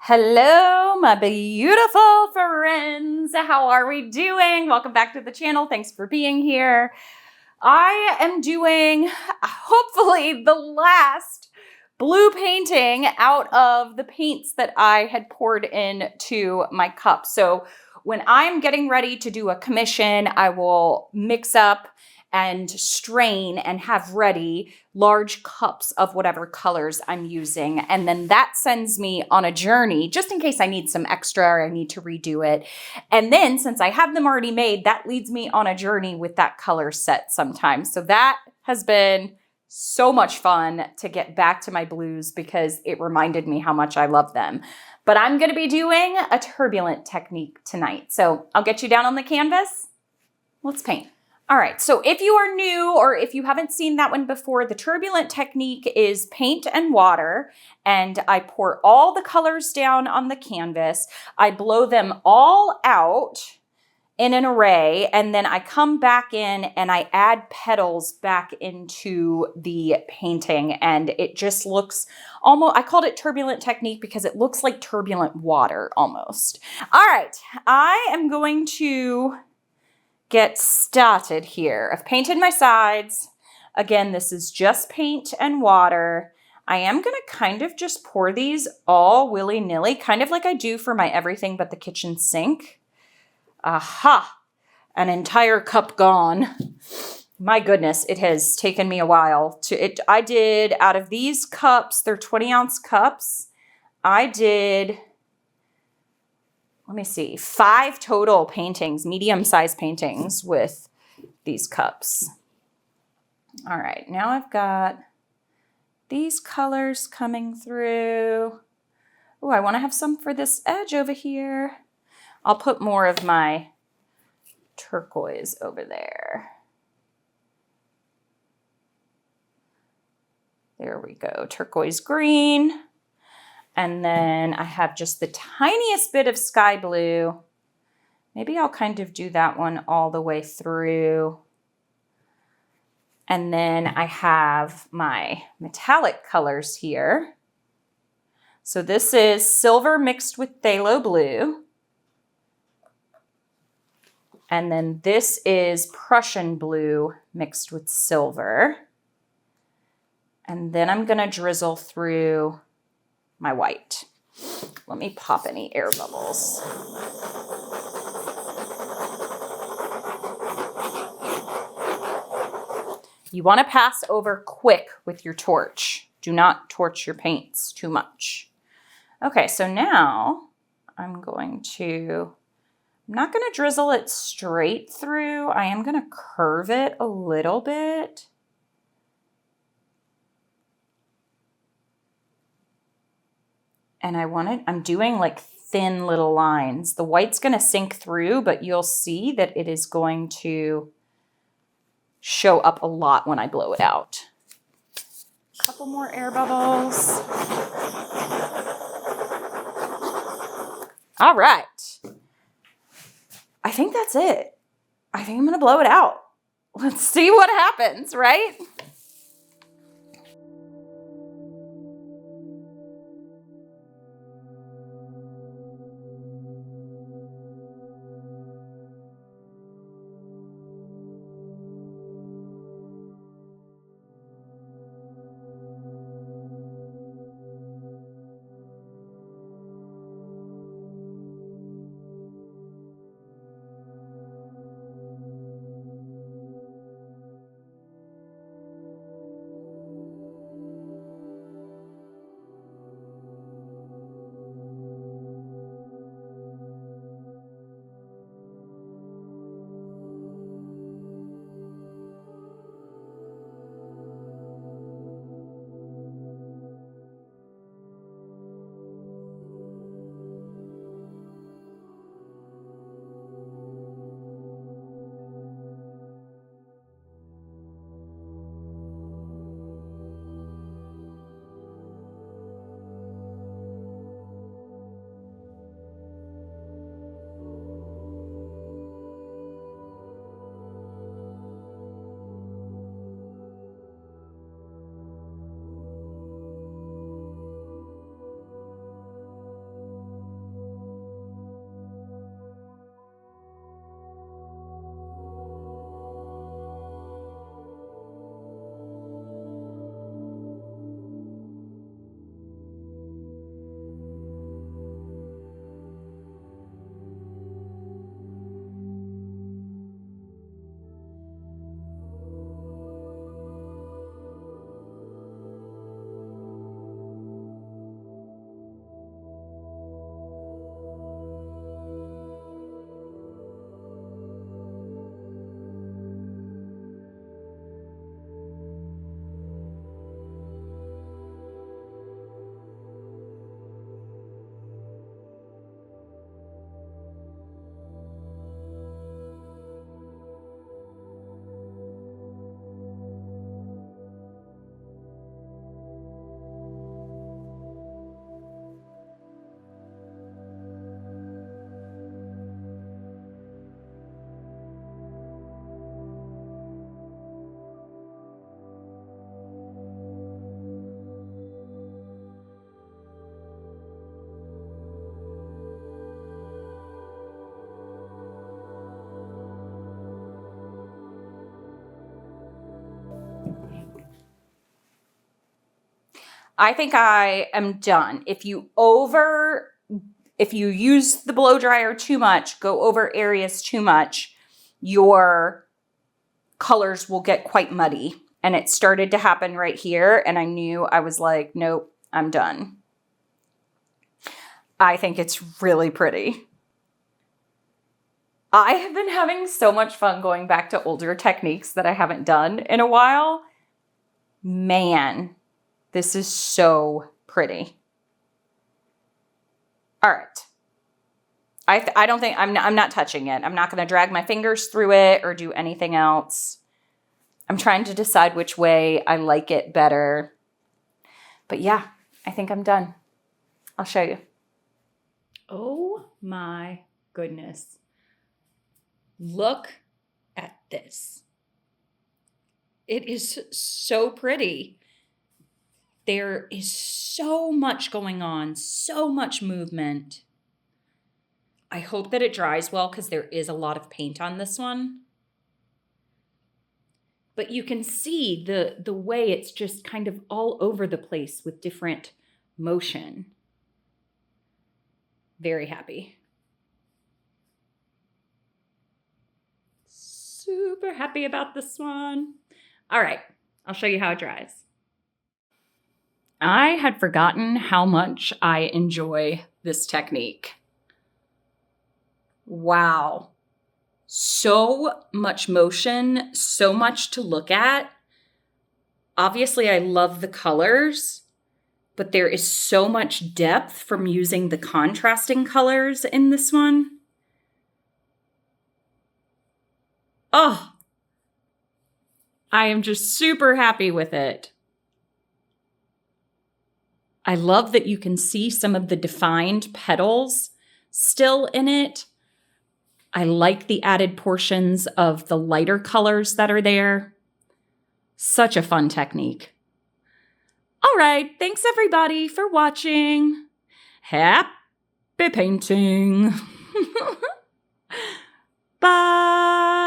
Hello, my beautiful friends. How are we doing? Welcome back to the channel. Thanks for being here. I am doing, hopefully, the last blue painting out of the paints that I had poured into my cup. So when I'm getting ready to do a commission, I will mix up and strain and have ready large cups of whatever colors I'm using. And then that sends me on a journey just in case I need some extra or I need to redo it. And then since I have them already made, that leads me on a journey with that color set sometimes. So that has been so much fun to get back to my blues because it reminded me how much I love them. But I'm going to be doing a turbulent technique tonight. So I'll get you down on the canvas. Let's paint. All right, so if you are new or if you haven't seen that one before, the turbulent technique is paint and water, and I pour all the colors down on the canvas. I blow them all out in an array, and then I come back in and I add petals back into the painting, and it just looks almost, I called it turbulent technique because it looks like turbulent water almost. All right, I am going to get started here. I've painted my sides. Again, this is just paint and water. I am going to kind of just pour these all willy-nilly, kind of like I do for my everything but the kitchen sink. Aha! An entire cup gone. My goodness, it has taken me a while to I did out of these cups, they're 20-ounce cups. I did, let me see, 5 total paintings, medium-sized paintings with these cups. All right, now I've got these colors coming through. Oh, I want to have some for this edge over here. I'll put more of my turquoise over there. There we go, turquoise green. And then I have just the tiniest bit of sky blue. Maybe I'll kind of do that one all the way through. And then I have my metallic colors here. So this is silver mixed with phthalo blue. And then this is Prussian blue mixed with silver. And then I'm going to drizzle through my white. Let me pop any air bubbles. You want to pass over quick with your torch. Do not torch your paints too much. Okay, so now I'm not going to drizzle it straight through. I am going to curve it a little bit. And I'm doing like thin little lines. The white's going to sink through, but you'll see that it is going to show up a lot when I blow it out. A couple more air bubbles. All right. I think that's it. I think I'm going to blow it out. Let's see what happens, right? I think I am done. If you use the blow dryer too much, go over areas too much, your colors will get quite muddy. And it started to happen right here. And I knew, I was like, nope, I'm done. I think it's really pretty. I have been having so much fun going back to older techniques that I haven't done in a while. Man, this is so pretty. All right. I don't think, I'm not touching it. I'm not going to drag my fingers through it or do anything else. I'm trying to decide which way I like it better. But yeah, I think I'm done. I'll show you. Oh my goodness. Look at this. It is so pretty. There is so much going on, so much movement. I hope that it dries well because there is a lot of paint on this one. But you can see the way it's just kind of all over the place with different motion. Very happy. Super happy about this one. All right, I'll show you how it dries. I had forgotten how much I enjoy this technique. Wow. So much motion, so much to look at. Obviously, I love the colors, but there is so much depth from using the contrasting colors in this one. Oh, I am just super happy with it. I love that you can see some of the defined petals still in it. I like the added portions of the lighter colors that are there. Such a fun technique. All right, thanks everybody for watching. Happy painting. Bye.